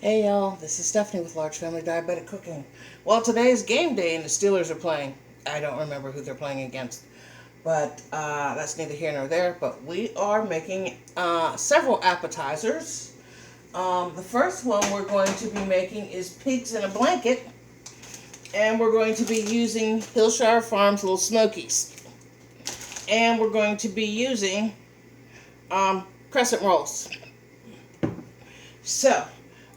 Hey y'all, this is Stephanie with Large Family Diabetic Cooking. Well, today is game day and the Steelers are playing. I don't remember who they're playing against, but that's neither here nor there. But we are making several appetizers. The first one we're going to be making is pigs in a blanket, and we're going to be using Hillshire Farms Little Smokies. And we're going to be using crescent rolls. So,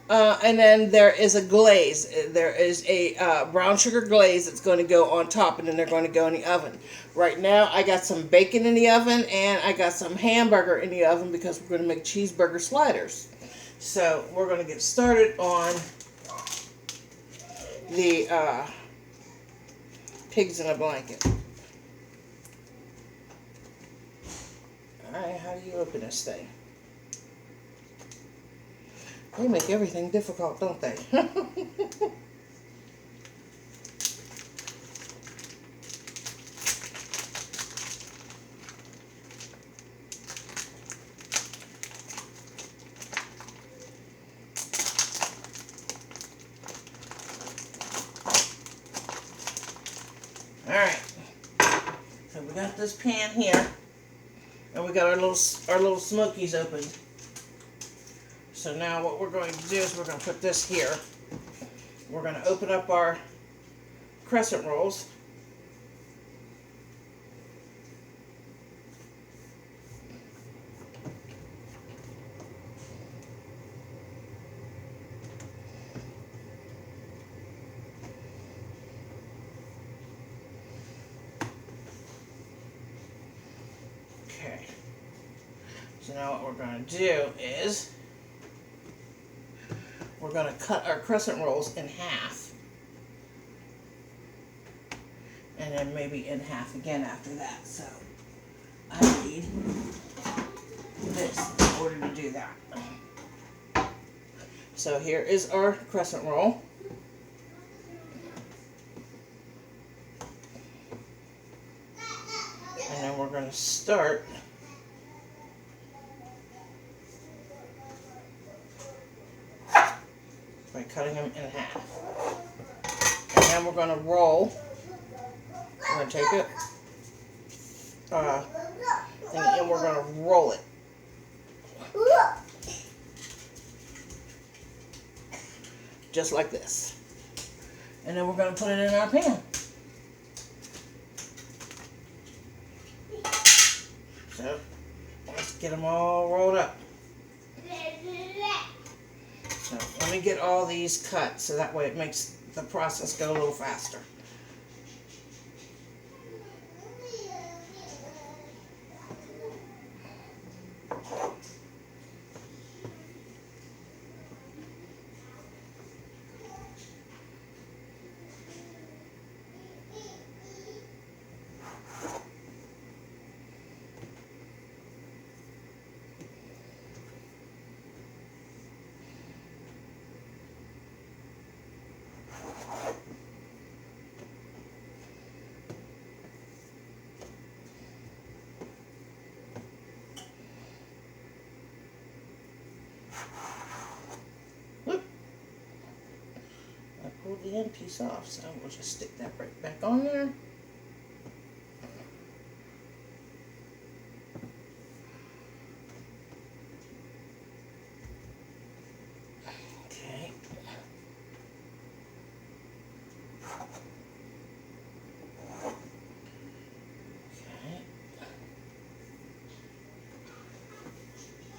and then there is a glaze. There is a brown sugar glaze that's going to go on top, and then they're going to go in the oven. Right now, I got some bacon in the oven, and I got some hamburger in the oven because we're going to make cheeseburger sliders. So, we're going to get started on the pigs in a blanket. Alright, how do you open this thing? They make everything difficult, don't they? Alright, so we got this pan here, and we got our little smokies opened. So now what we're going to do is we're going to put this here. We're going to open up our crescent rolls. Okay. So now what we're going to do is we're going to cut our crescent rolls in half, and then maybe in half again after that. So I need this in order to do that. So here is our crescent roll. And then we're going to start by cutting them in half. And then we're going to roll. We're going to take it and we're going to roll it. Just like this. And then we're going to put it in our pan. So let's get them all rolled up. So let me get all these cut so that way it makes the process go a little faster. Pull the end piece off, so we'll just stick that right back on there. Okay. Okay.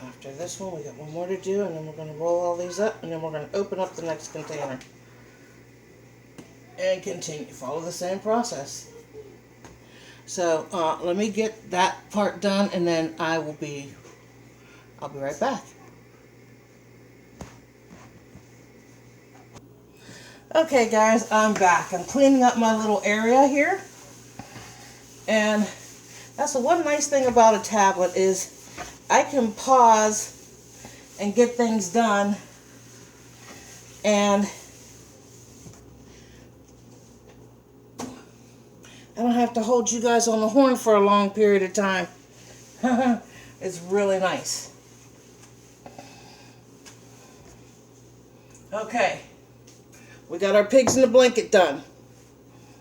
After this one, we got one more to do, and then we're going to roll all these up, and then we're going to open up the next container. And continue, follow the same process. So let me get that part done, and then I'll be right back. Okay guys, I'm back. I'm cleaning up my little area here, and that's the one nice thing about a tablet is I can pause and get things done, and I don't have to hold you guys on the horn for a long period of time. It's really nice. Okay, we got our pigs in the blanket done.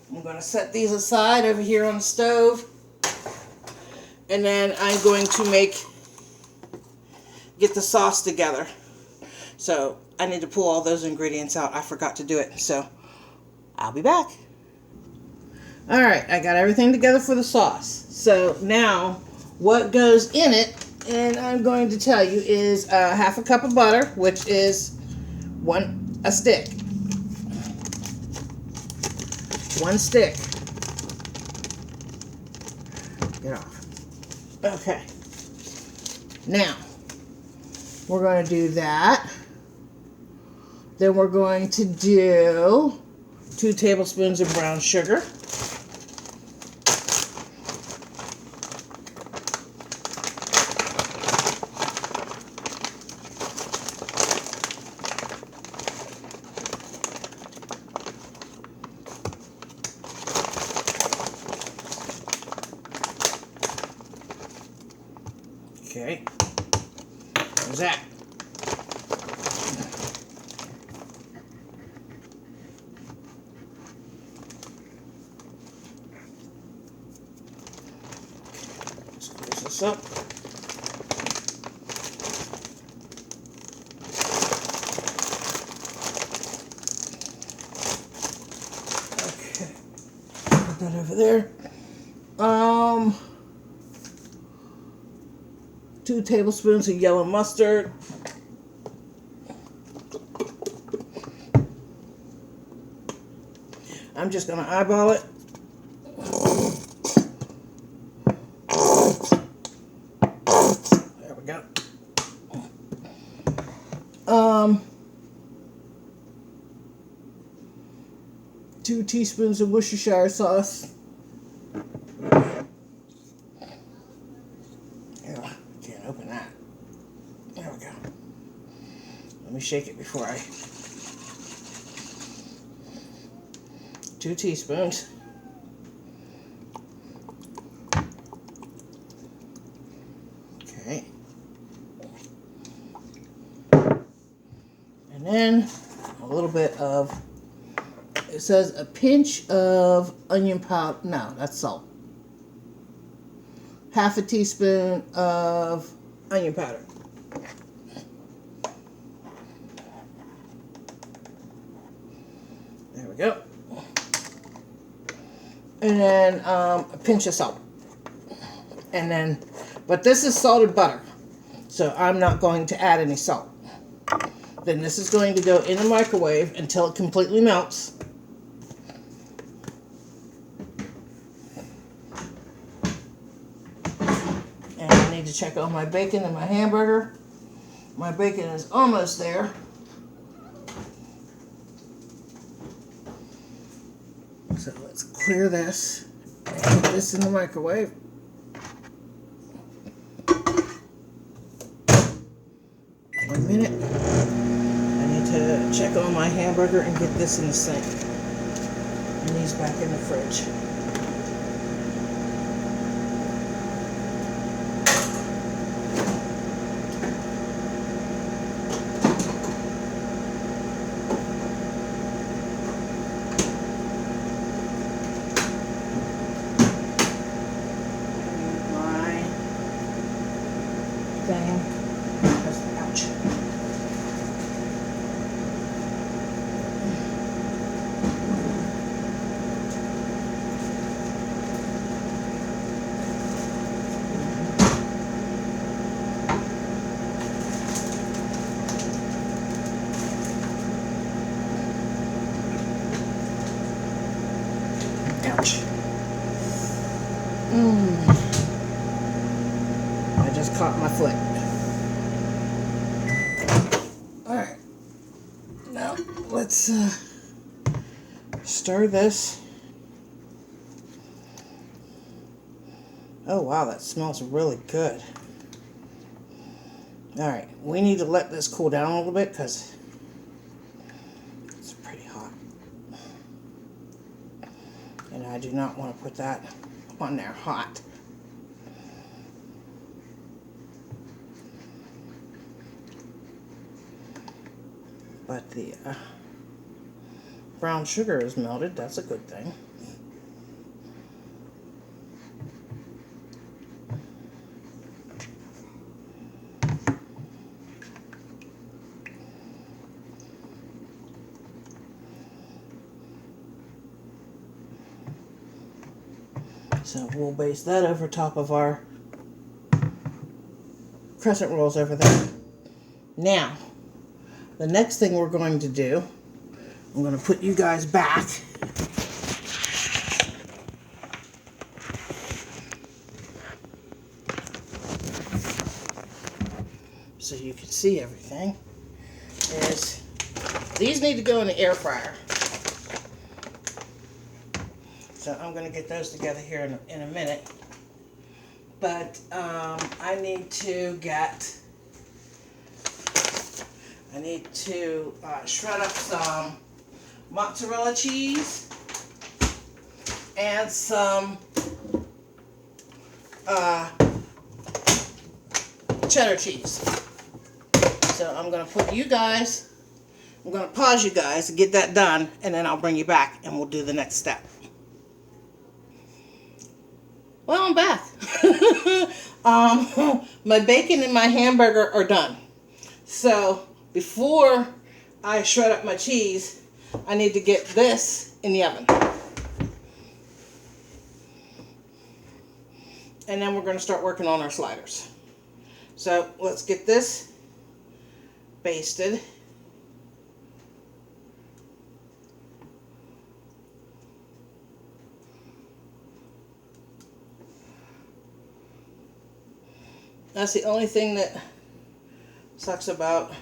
I'm going to set these aside over here on the stove. And then I'm going to get the sauce together. So I need to pull all those ingredients out. I forgot to do it. So I'll be back. Alright, I got everything together for the sauce. So now what goes in it, and I'm going to tell you, is half a cup of butter, which is a stick. One stick. Get off. Okay. Now, we're going to do that. Then we're going to do 2 tablespoons of brown sugar. Okay, how's that? Let's close this up. Okay, put that over there. 2 tablespoons of yellow mustard. I'm just going to eyeball it. There we go. 2 teaspoons of Worcestershire sauce. Can't open that. There we go. Let me shake it before 2 teaspoons. Okay. And then a little bit of, it says a pinch of onion powder. No, that's salt. Half a teaspoon of onion powder. There we go. And then a pinch of salt. And then, but this is salted butter, so I'm not going to add any salt. Then this is going to go in the microwave until it completely melts. And I need to check on my bacon and my hamburger. My bacon is almost there. So let's clear this and put this in the microwave. One minute. I need to check on my hamburger and get this in the sink. And these back in the fridge. Ouch. I just caught my foot. Alright. Now, let's stir this. Oh wow, that smells really good. Alright, we need to let this cool down a little bit because it's pretty hot. And I do not want to put that on there hot. But the brown sugar is melted. That's a good thing. So we'll base that over top of our crescent rolls over there. Now, the next thing we're going to do, I'm going to put you guys back. So you can see everything. Is these need to go in the air fryer. So I'm going to get those together here in a minute. But I need to shred up some mozzarella cheese and some cheddar cheese. So I'm going to put you guys, I'm going to pause you guys to get that done, and then I'll bring you back and we'll do the next step. Well, I'm back. My bacon and my hamburger are done. So before I shred up my cheese, I need to get this in the oven. And then we're going to start working on our sliders. So let's get this basted. That's the only thing that sucks about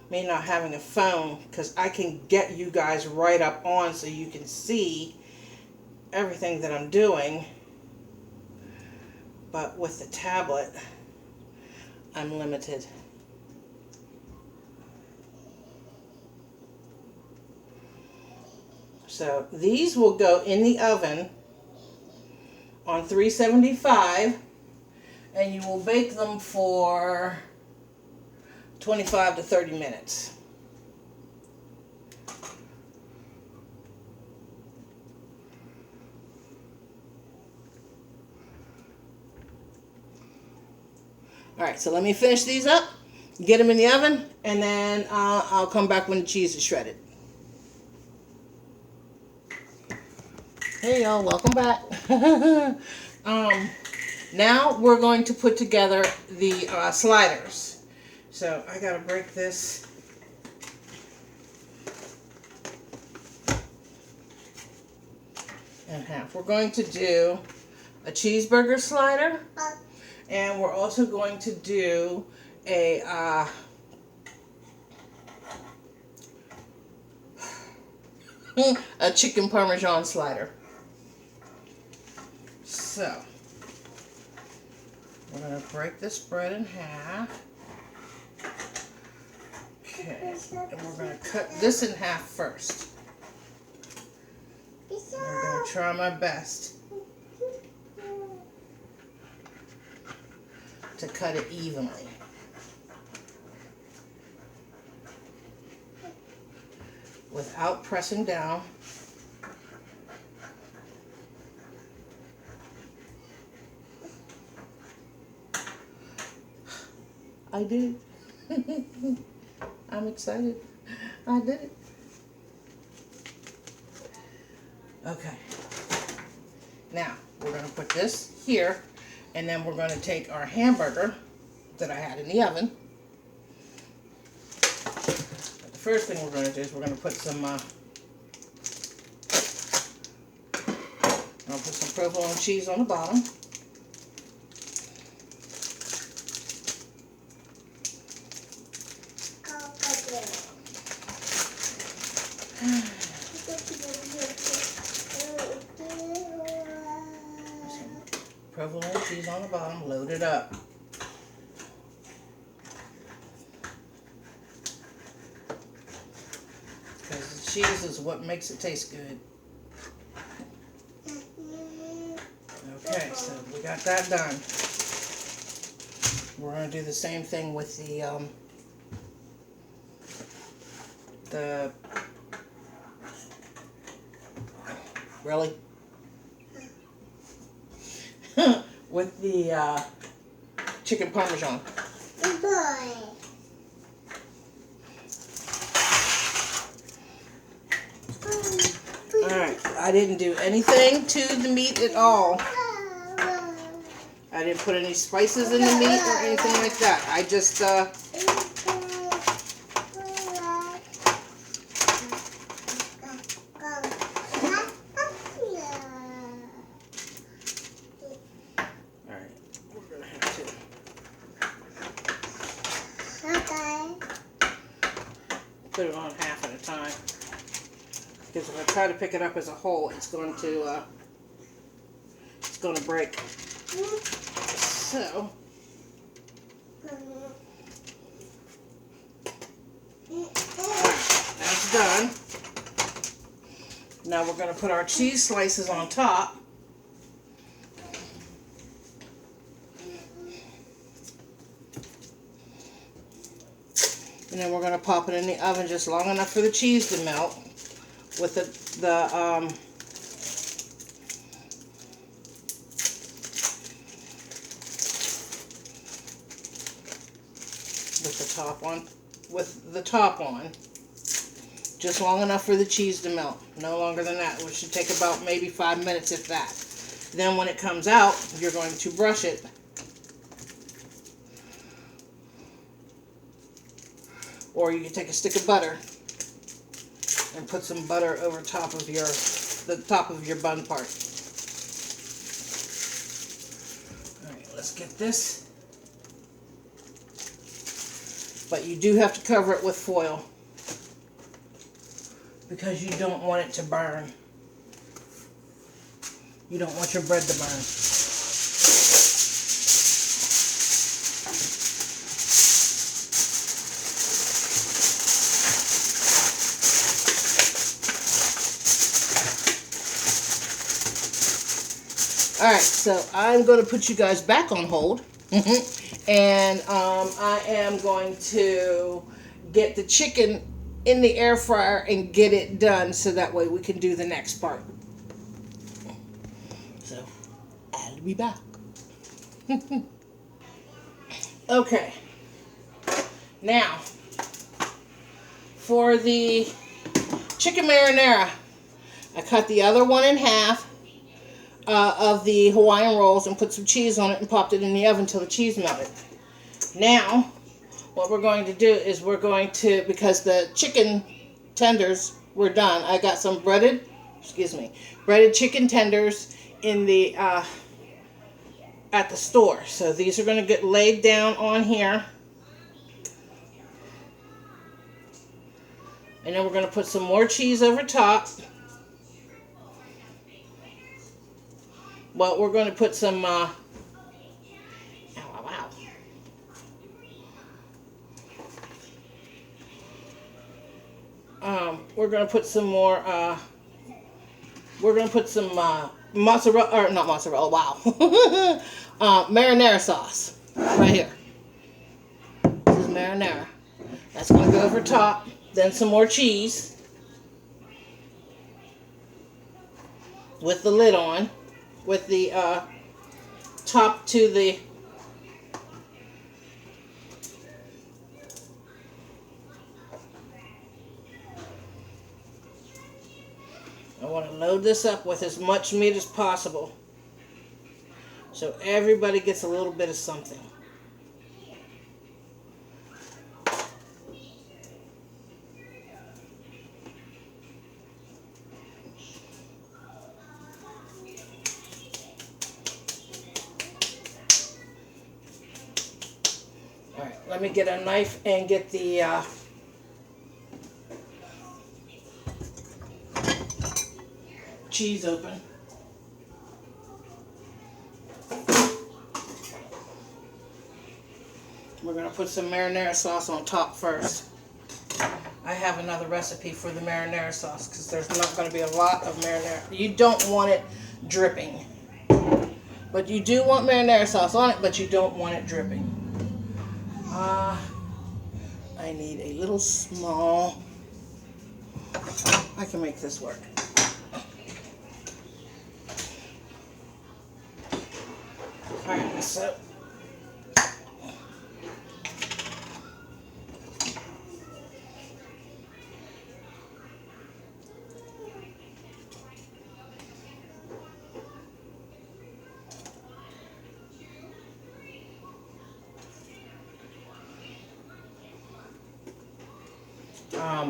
me not having a phone, because I can get you guys right up on so you can see everything that I'm doing. But with the tablet, I'm limited. So these will go in the oven on 375. And you will bake them for 25 to 30 minutes. Alright, so let me finish these up, get them in the oven, and then I'll come back when the cheese is shredded. Hey y'all, welcome back. Now we're going to put together the sliders. So I gotta break this in half. We're going to do a cheeseburger slider, and we're also going to do a chicken parmesan slider. So we're going to break this bread in half. Okay, and we're going to cut this in half first. I'm going to try my best to cut it evenly. Without pressing down. I did it. I'm excited. I did it. Okay. Now, we're going to put this here, and then we're going to take our hamburger that I had in the oven. But the first thing we're going to do is we're going to put some provolone cheese on the bottom. Provolone cheese on the bottom, loaded up. Because the cheese is what makes it taste good. Okay, so we got that done. We're going to do the same thing with the the... Really? With the chicken parmesan. Alright, I didn't do anything to the meat at all. I didn't put any spices in the meat or anything like that. I just, alright, we're going to have to put it on half at a time. Because if I try to pick it up as a whole, it's going to break. So, that's done. Now we're going to put our cheese slices on top. And then we're going to pop it in the oven just long enough for the cheese to melt with the top on, just long enough for the cheese to melt. No longer than that, which should take about maybe 5 minutes, if that. Then when it comes out, you're going to brush it. Or you can take a stick of butter and put some butter over top of the top of your bun part. Alright, let's get this. But you do have to cover it with foil because you don't want it to burn. You don't want your bread to burn. Alright, so I'm going to put you guys back on hold. And I am going to get the chicken in the air fryer and get it done so that way we can do the next part. So, I'll be back. Okay. Now, for the chicken marinara, I cut the other one in half. Of the Hawaiian rolls and put some cheese on it and popped it in the oven until the cheese melted. Now, what we're going to do is we're going to, because the chicken tenders were done, I got some breaded chicken tenders in the, at the store. So these are going to get laid down on here. And then we're going to put some more cheese over top. Well, we're going to put some, we're going to put some more, mozzarella, or not mozzarella, marinara sauce, right here. This is marinara. That's going to go over top, then some more cheese, with the lid on. With the top to the I want to load this up with as much meat as possible so everybody gets a little bit of something. Let me get a knife and get the cheese open. We're going to put some marinara sauce on top first. I have another recipe for the marinara sauce because there's not going to be a lot of marinara. You don't want it dripping. But you do want marinara sauce on it, but you don't want it dripping. I need a little small I can make this work. Alright, so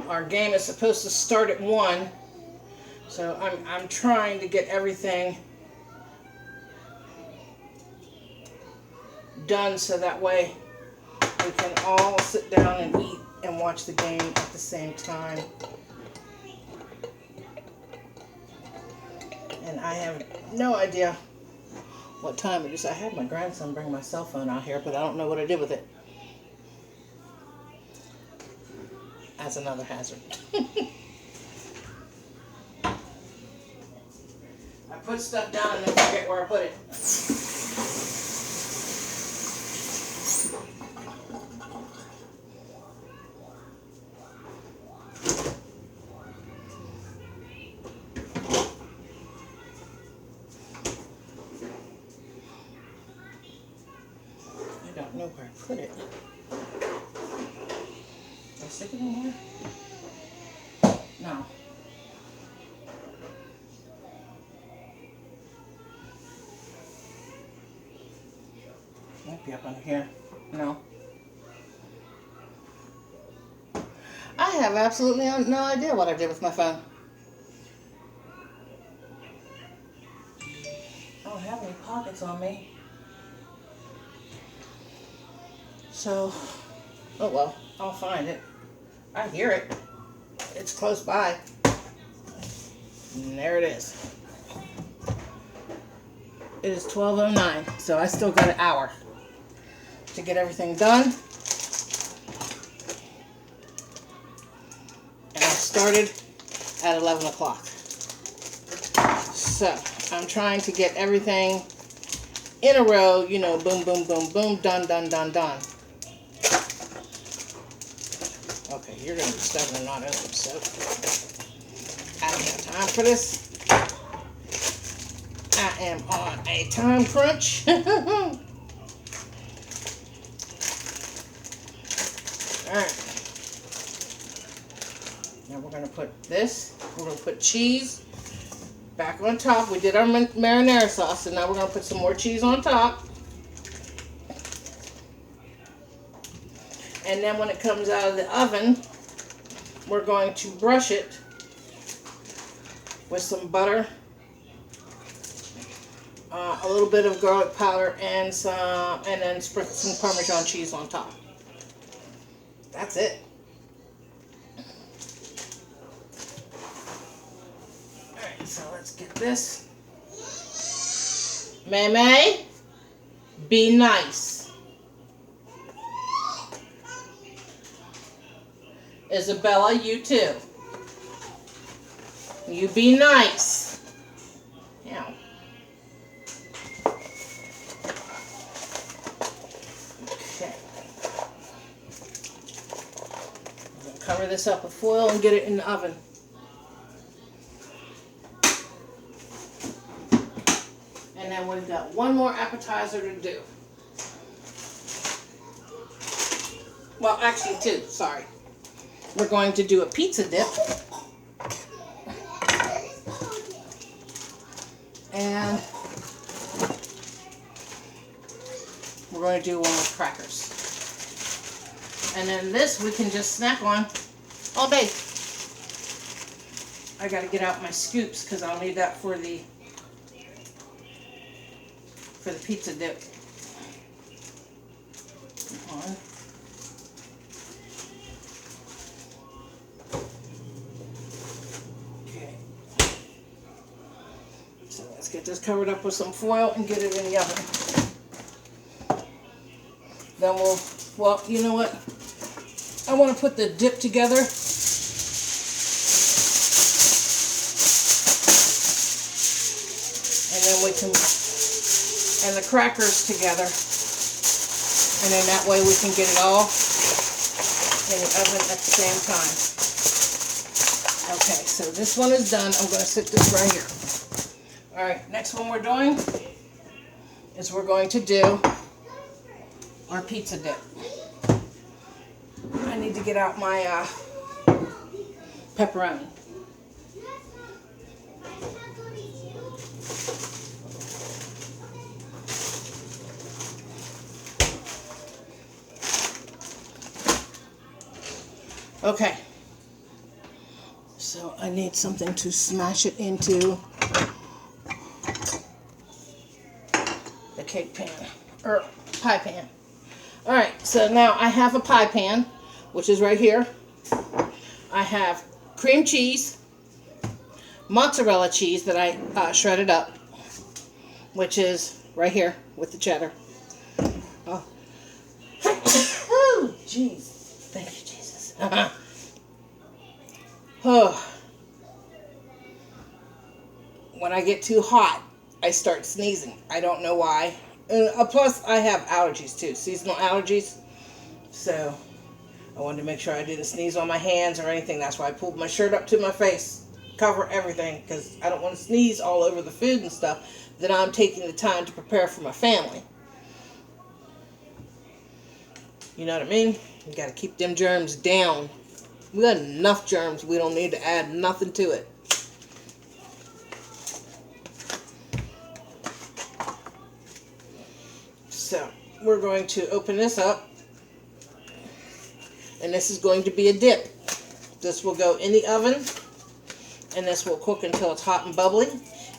our game is supposed to start at 1, so I'm trying to get everything done so that way we can all sit down and eat and watch the game at the same time. And I have no idea what time it is. I had my grandson bring my cell phone out here, but I don't know what I did with it. That's another hazard. I put stuff down and then forget where I put it. I don't know where I put it. Did I stick it in here? No. Might be up under here. No. I have absolutely no idea what I did with my phone. I don't have any pockets on me. So, oh well, I'll find it. I hear it. It's close by. And there it is. It is 12:09, so I still got an hour to get everything done. And I started at 11 o'clock. So, I'm trying to get everything in a row, you know, boom, boom, boom, boom, done, done, done, done. Okay, you're going to be stubborn and not open, so I don't have time for this. I am on a time crunch. Alright. Now we're going to put this, we're going to put cheese back on top. We did our marinara sauce, and now we're going to put some more cheese on top. And then when it comes out of the oven, we're going to brush it with some butter, a little bit of garlic powder, and then sprinkle some Parmesan cheese on top. That's it. Alright, so let's get this. May, be nice. Isabella, you too. You be nice. Ow. Okay. I'm going to cover this up with foil and get it in the oven. And then we've got one more appetizer to do. Well, actually two, sorry. We're going to do a pizza dip. And we're going to do one with crackers. And then this we can just snack on all day. I got to get out my scoops because I'll need that for the pizza dip. Come on. Get this covered up with some foil and get it in the oven. Then well, you know what? I want to put the dip together. And then we can, and the crackers together. And then that way we can get it all in the oven at the same time. Okay, so this one is done. I'm going to sit this right here. All right, next one we're doing is we're going to do our pizza dip. I need to get out my pepperoni. Okay, so I need something to smash it into the cake pan, or pie pan. Alright, so now I have a pie pan, which is right here. I have cream cheese, mozzarella cheese that I shredded up, which is right here with the cheddar. Oh, oh, jeez. Thank you, Jesus. Oh. When I get too hot, I start sneezing. I don't know why. Plus, I have allergies too, seasonal allergies. So, I wanted to make sure I didn't sneeze on my hands or anything. That's why I pulled my shirt up to my face, cover everything, because I don't want to sneeze all over the food and stuff that I'm taking the time to prepare for my family. You know what I mean? You got to keep them germs down. We got enough germs. We don't need to add nothing to it. So, we're going to open this up. And this is going to be a dip. This will go in the oven. And this will cook until it's hot and bubbly.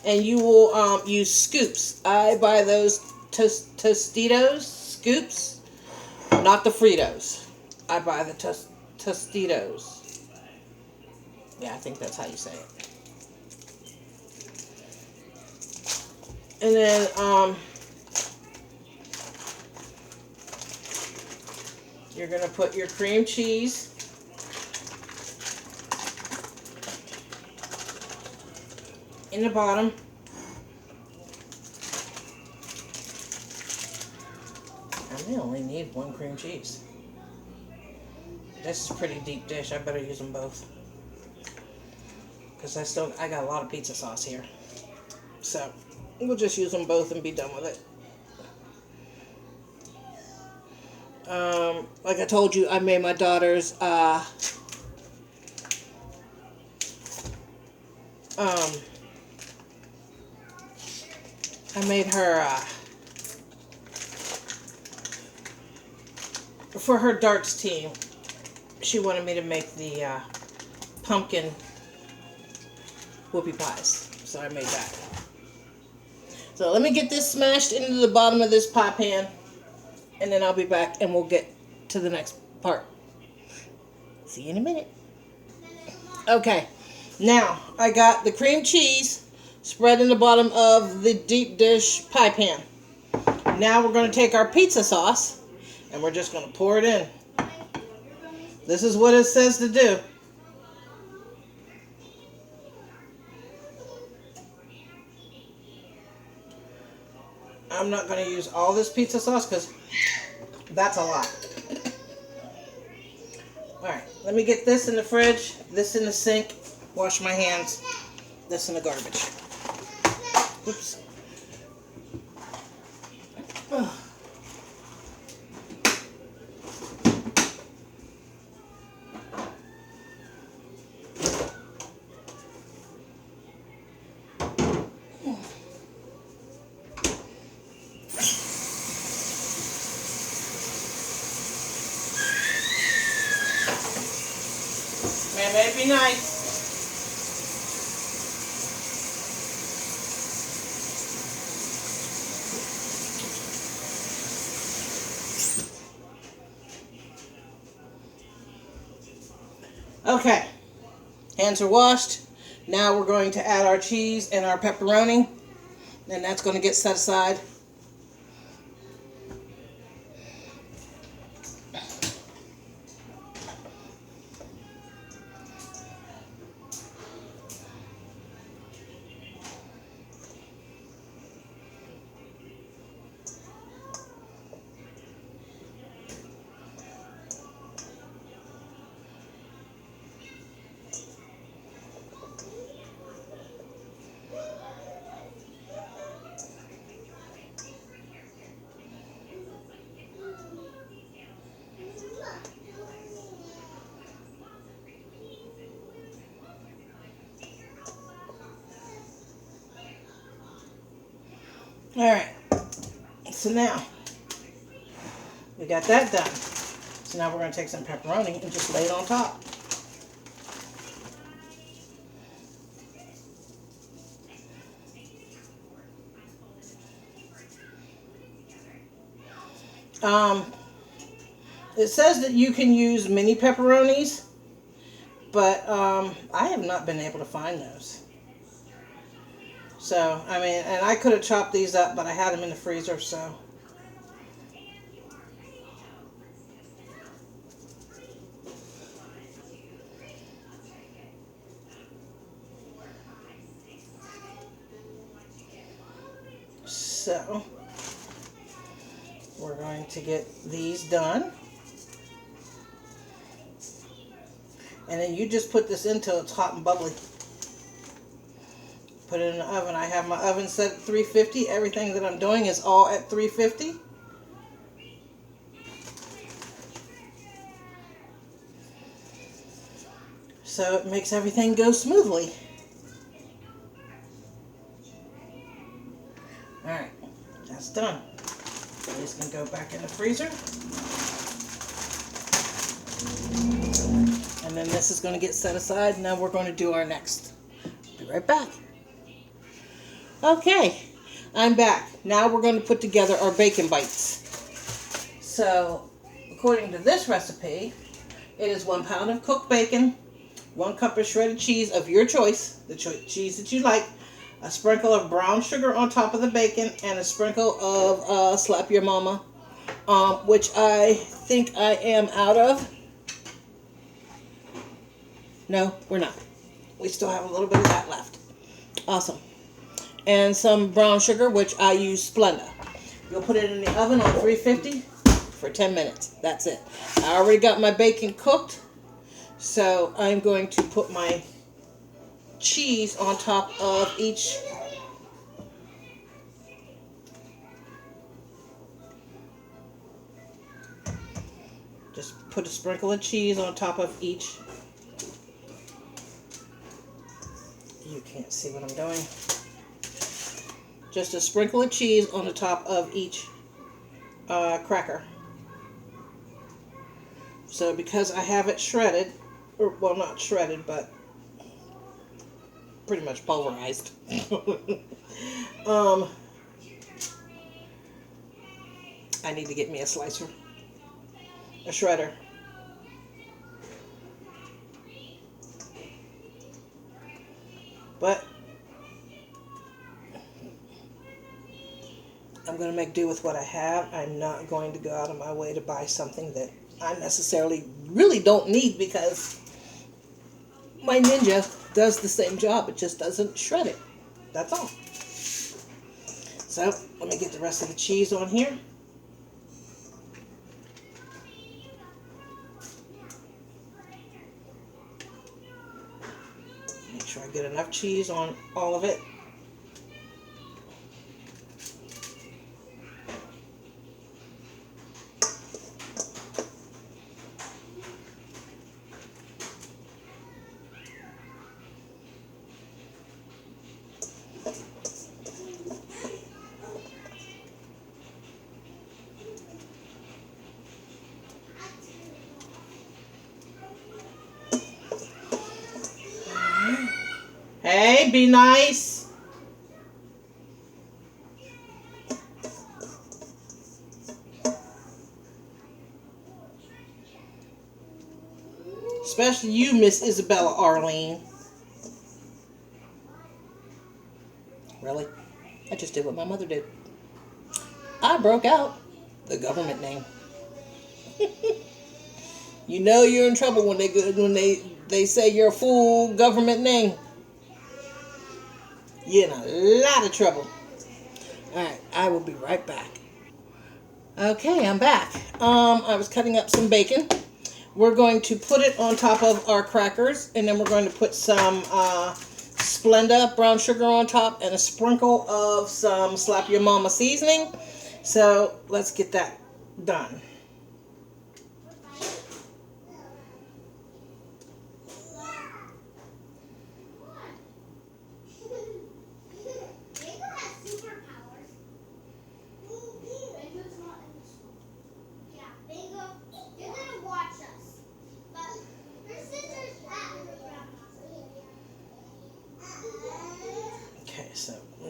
And you will use scoops. I buy those Tostitos scoops. Not the Fritos. I buy the Tostitos. Yeah, I think that's how you say it. And then, you're going to put your cream cheese in the bottom. I may only need one cream cheese. This is a pretty deep dish. I better use them both. Because I got a lot of pizza sauce here. So, we'll just use them both and be done with it. Like I told you, I made my daughter's, I made her, for her darts team, she wanted me to make the, pumpkin whoopie pies. So I made that. So let me get this smashed into the bottom of this pie pan. And then I'll be back and we'll get to the next part. See you in a minute. Okay. Now, I got the cream cheese spread in the bottom of the deep dish pie pan. Now we're going to take our pizza sauce and we're just going to pour it in. This is what it says to do. I'm not going to use all this pizza sauce because that's a lot. Alright, let me get this in the fridge, this in the sink, wash my hands, this in the garbage. Oops. Ugh. Man, better be nice. Okay, hands are washed. Now we're going to add our cheese and our pepperoni, and that's going to get set aside. All right. So now we got that done. So now we're going to take some pepperoni and just lay it on top. It says that you can use mini pepperonis, but I have not been able to find those. So, I mean, and I could have chopped these up, but I had them in the freezer, so. So, we're going to get these done. And then you just put this in till it's hot and bubbly. Put it in the oven. I have my oven set at 350. Everything that I'm doing is all at 350. So it makes everything go smoothly. Alright, that's done. This can go back in the freezer. And then this is going to get set aside. Now we're going to do our next. Be right back. Okay, I'm back. Now we're going to put together our bacon bites. So, according to this recipe, it is 1 pound of cooked bacon, 1 cup of shredded cheese of your choice, the cheese that you like, a sprinkle of brown sugar on top of the bacon, and a sprinkle of Slap Your Mama, which I think I am out of. No, we're not. We still have a little bit of that left. Awesome. And some brown sugar, which I use Splenda. You'll put it in the oven on 350 for 10 minutes. That's it. I already got my bacon cooked, so I'm going to put my cheese on top of each. Just put a sprinkle of cheese on top of each. You can't see what I'm doing. Just a sprinkle of cheese on the top of each cracker. So because I have it shredded, or well, not shredded, but pretty much pulverized. I need to get me a slicer, a shredder. But I'm going to make do with what I have. I'm not going to go out of my way to buy something that I necessarily really don't need, because my Ninja does the same job. It just doesn't shred it. That's all. So let me get the rest of the cheese on here. Make sure I get enough cheese on all of it. Hey, be nice. Especially you, Miss Isabella Arlene. Really? I just did what my mother did. I broke out the government name. You know you're in trouble when they say your full government name. You're in a lot of trouble. Alright, I will be right back. Okay, I'm back. I was cutting up some bacon. We're going to put it on top of our crackers, and then we're going to put some Splenda brown sugar on top and a sprinkle of some Slap Your Mama seasoning. So let's get that done.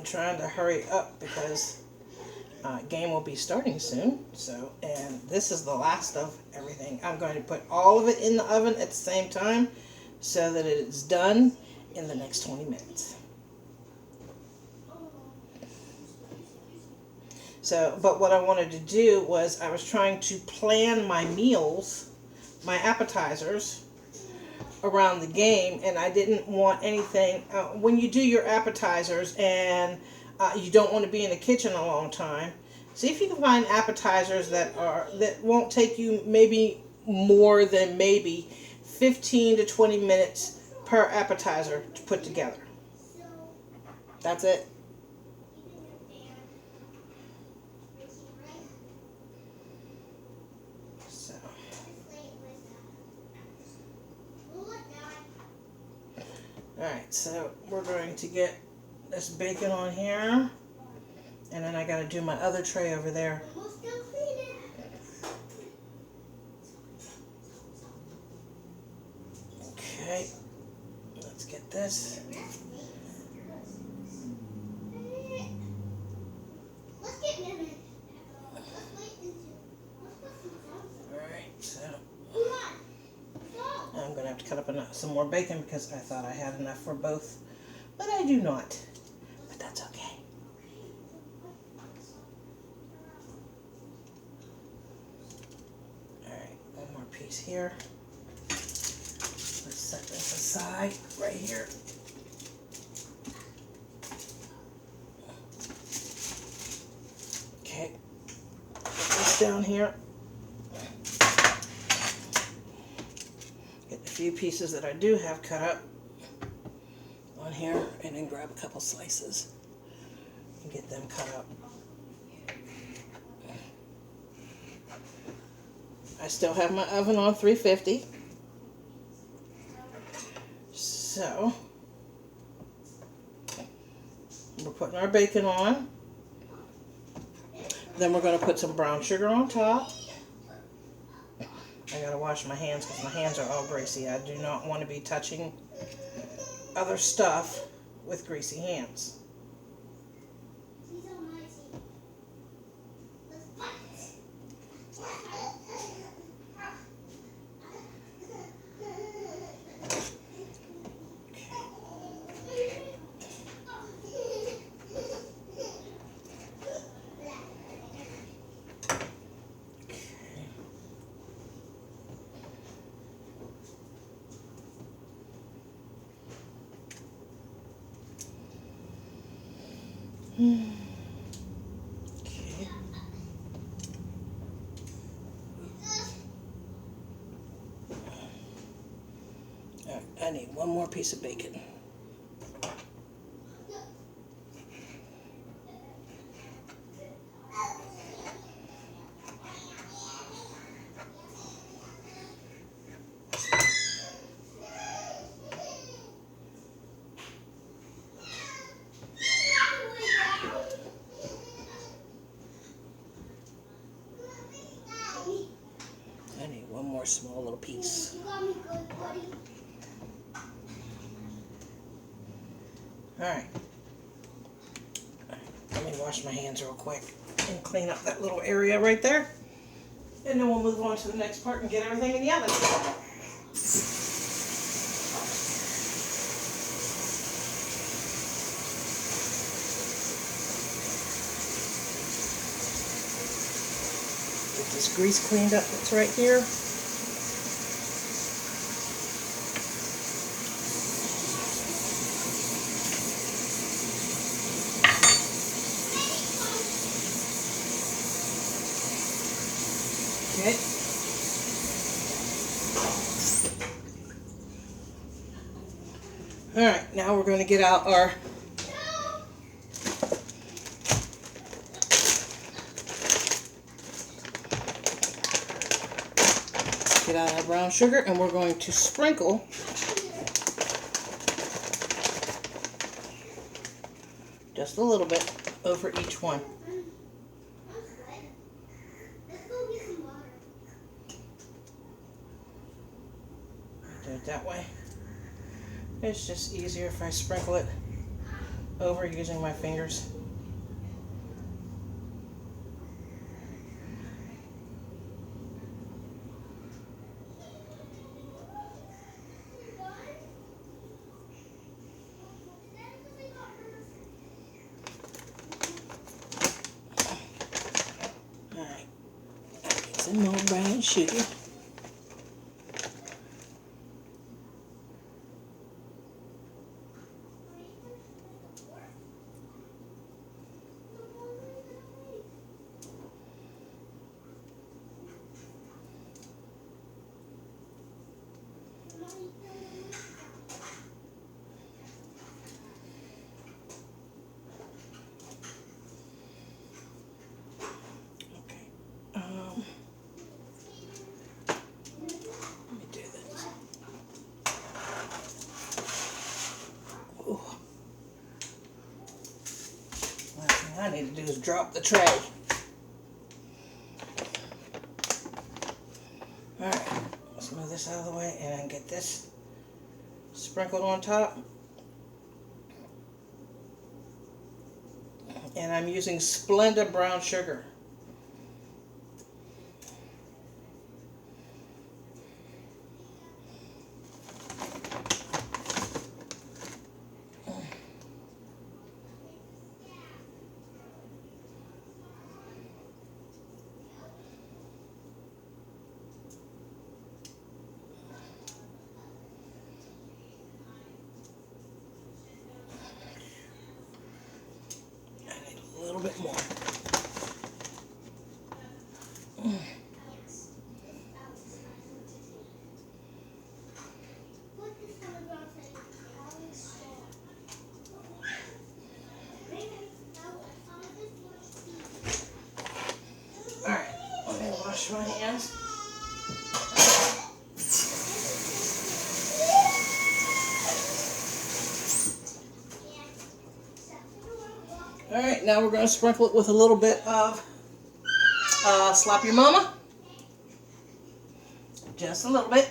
trying to hurry up because game will be starting soon. So, and this is the last of everything. I'm going to put all of it in the oven at the same time so that it is done in the next 20 minutes. So, but what I wanted to do was I was trying to plan my meals, my appetizers, around the game, and I didn't want anything. When you do your appetizers and you don't want to be in the kitchen a long time, see if you can find appetizers that won't take you maybe more than maybe 15 to 20 minutes per appetizer to put together. That's it. Alright, so we're going to get this bacon on here, and then I got to do my other tray over there. Okay, let's get this. Alright, so I'm going to have to cut up some more bacon because I thought I had enough for both, but I do not. But that's okay. Alright, one more piece here. Let's set this aside right here. Okay, put this down here. Get a few pieces that I do have cut up on here, and then grab a couple slices and get them cut up. I still have my oven on 350. So we're putting our bacon on. Then we're going to put some brown sugar on top. I gotta wash my hands because my hands are all greasy. I do not want to be touching other stuff with greasy hands. Okay. All right, I need one more piece of bacon. I need one more small little piece. Alright. Let me wash my hands real quick and clean up that little area right there. And then we'll move on to the next part and get everything in the oven. Get this grease cleaned up that's right here. Okay. All right, now we're going to get out our brown sugar, and we're going to sprinkle just a little bit over each one. Do it that way. It's just easier if I sprinkle it over using my fingers. Alright, some more brown sugar. I need to do is drop the tray. Alright, let's move this out of the way and get this sprinkled on top. And I'm using Splenda brown sugar. A little bit more. Alright, let me wash my hands. Alright, now we're going to sprinkle it with a little bit of Slap Your Mama. Just a little bit.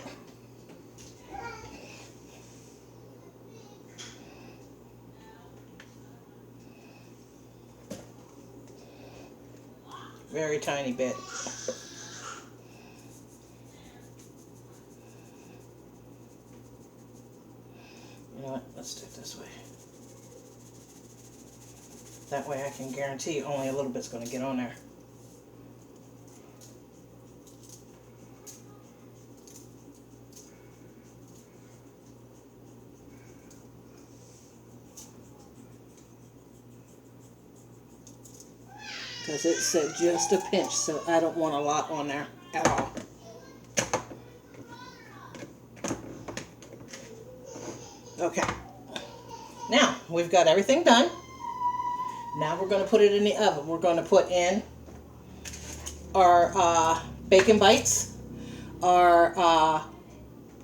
Very tiny bit. You know what? Let's do it this way. That way I can guarantee only a little bit's going to get on there. Because it said just a pinch, so I don't want a lot on there at all. Okay. Now, we've got everything done. Now we're going to put it in the oven. We're going to put in our bacon bites, our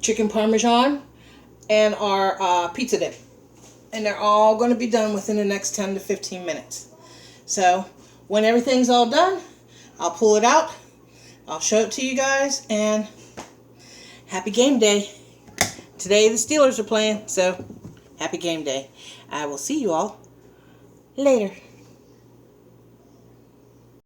chicken parmesan, and our pizza dip. And they're all going to be done within the next 10 to 15 minutes. So when everything's all done, I'll pull it out. I'll show it to you guys. And happy game day. Today the Steelers are playing, so happy game day. I will see you all later.